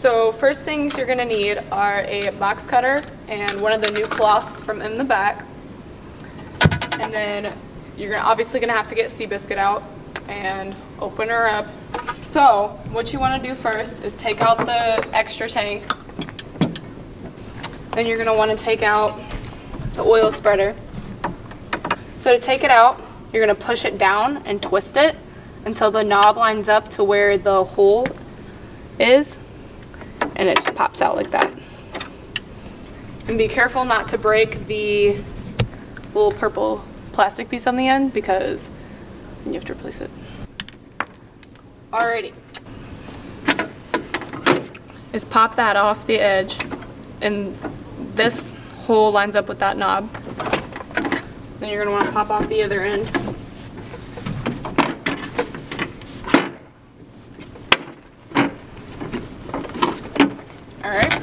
So first things you're gonna need are a box cutter and one of the new cloths from in the back. And then you're obviously gonna have to get Seabiscuit out and open her up. So what you wanna do first is take out the extra tank. Then you're gonna wanna take out the oil spreader. So to take it out, you're gonna push it down and twist it until the knob lines up to where the hole is, and it just pops out like that. And be careful not to break the little purple plastic piece on the end because you have to replace it. Alrighty. Is pop that off the edge, and this hole lines up with that knob. Then you're going to want to pop off the other end. Alright.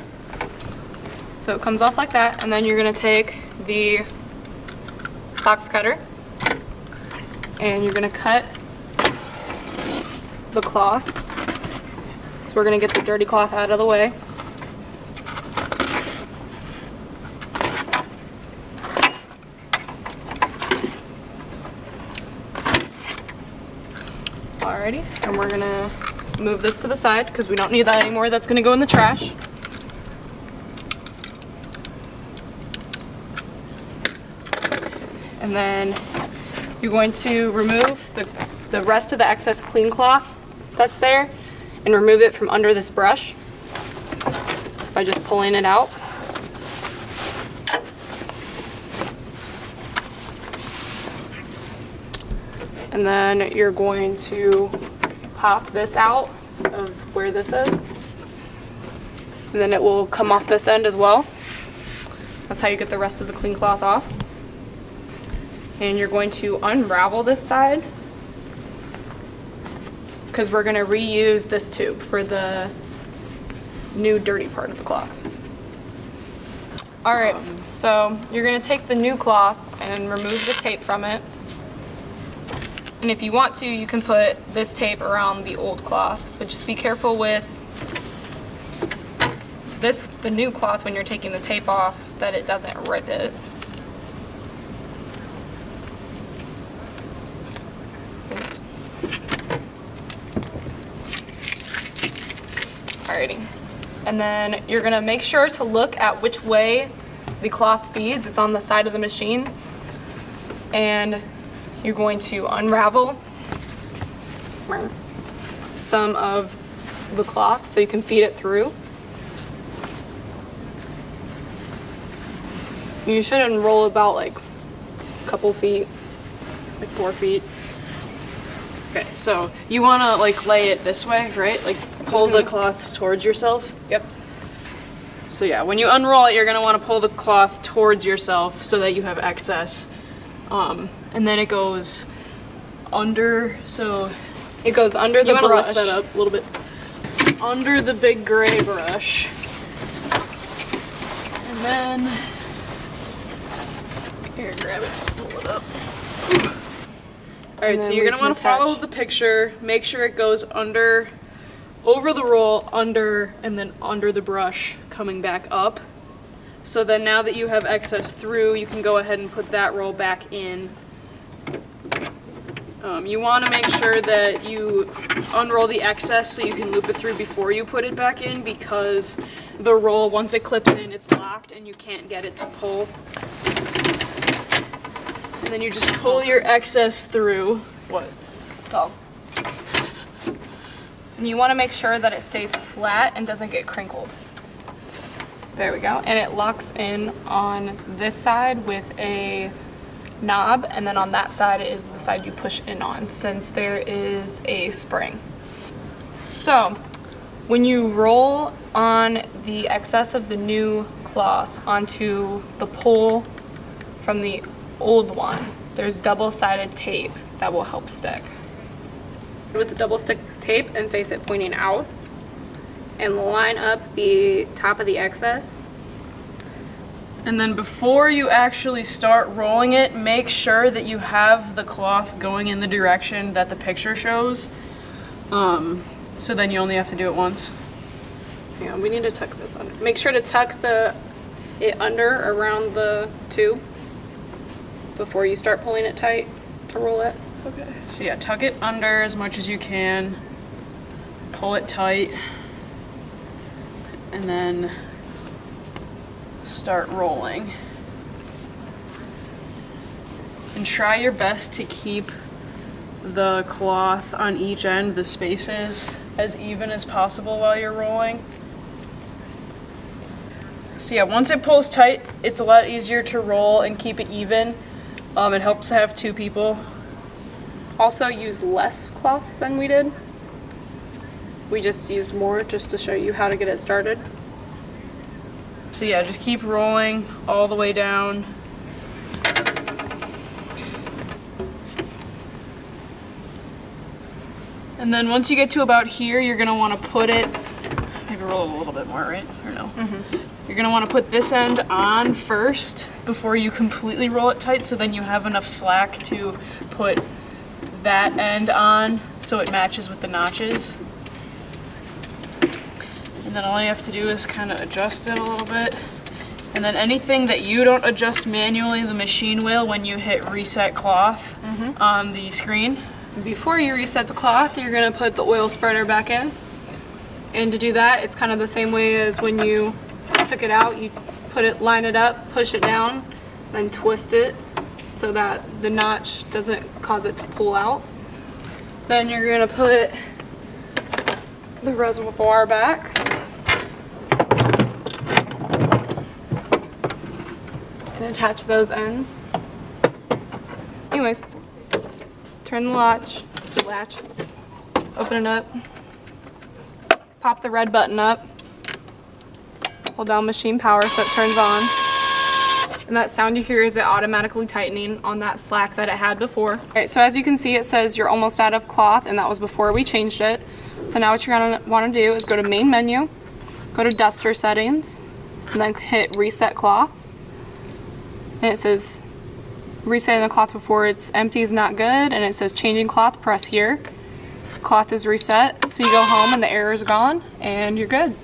So it comes off like that, and then you're going to take the box cutter and you're going to cut the cloth. So we're going to get the dirty cloth out of the way. Alrighty, and we're gonna move this to the side because we don't need that anymore. That's gonna go in the trash. And then you're going to remove the rest of the excess clean cloth that's there and remove it from under this brush by just pulling it out. And then you're going to pop this out of where this is. And then it will come off this end as well. That's how you get the rest of the clean cloth off. And you're going to unravel this side because we're going to reuse this tube for the new dirty part of the cloth. Alright, so you're going to take the new cloth and remove the tape from it. And if you want to, you can put this tape around the old cloth, but just be careful with the new cloth when you're taking the tape off, that it doesn't rip it. Alrighty. And then you're gonna make sure to look at which way the cloth feeds. It's on the side of the machine. And you're going to unravel some of the cloth so you can feed it through. You should unroll about like a couple feet, like 4 feet. Okay, so you want to like lay it this way, right? Like pull the cloth towards yourself? Yep. So yeah, when you unroll it, you're going to want to pull the cloth towards yourself so that you have excess. And then it goes under, so it goes under the brush. You want to lift that up a little bit. Under the big gray brush. And then, here, grab it, pull it up. Alright, so you're going to want to follow the picture, make sure it goes under, over the roll, under, and then under the brush, coming back up. So then now that you have excess through, you can go ahead and put that roll back in. You want to make sure that you unroll the excess so you can loop it through before you put it back in, because the roll, once it clips in, it's locked and you can't get it to pull. And then you just pull your excess through. What? That's all. And you want to make sure that it stays flat and doesn't get crinkled. There we go. And it locks in on this side with a knob, and then on that side is the side you push in on, since there is a spring. So when you roll on the excess of the new cloth onto the pole from the old one, there's double-sided tape that will help stick. With the double-stick tape and face it pointing out, and line up the top of the excess. And then before you actually start rolling it, make sure that you have the cloth going in the direction that the picture shows. So then you only have to do it once. Hang on, we need to tuck this under. Make sure to tuck it under around the tube before you start pulling it tight to roll it. Okay. So yeah, tuck it under as much as you can. Pull it tight. And then start rolling. And try your best to keep the cloth on each end, the spaces, as even as possible while you're rolling. So yeah, once it pulls tight, it's a lot easier to roll and keep it even. It helps to have two people. Also use less cloth than we did. We just used more just to show you how to get it started. So yeah, just keep rolling all the way down. And then once you get to about here, you're gonna wanna put it, maybe roll a little bit more, right? Or no? You're gonna wanna put this end on first before you completely roll it tight, so then you have enough slack to put that end on so it matches with the notches. And then all you have to do is kind of adjust it a little bit. And then anything that you don't adjust manually, the machine will when you hit reset cloth on the screen. Before you reset the cloth, you're gonna put the oil spreader back in. And to do that, it's kind of the same way as when you took it out. You put it, line it up, push it down, then twist it so that the notch doesn't cause it to pull out. Then you're gonna put the reservoir back. And attach those ends. Anyways, turn the latch, open it up, pop the red button up, hold down machine power so it turns on, and that sound you hear is it automatically tightening on that slack that it had before. Okay, so as you can see, it says you're almost out of cloth, and that was before we changed it. So now what you're gonna wanna do is go to main menu, go to duster settings, and then hit reset cloth. And it says resetting the cloth before it's empty is not good, and it says changing cloth, press here. Cloth is reset, so you go home and the error is gone, and you're good.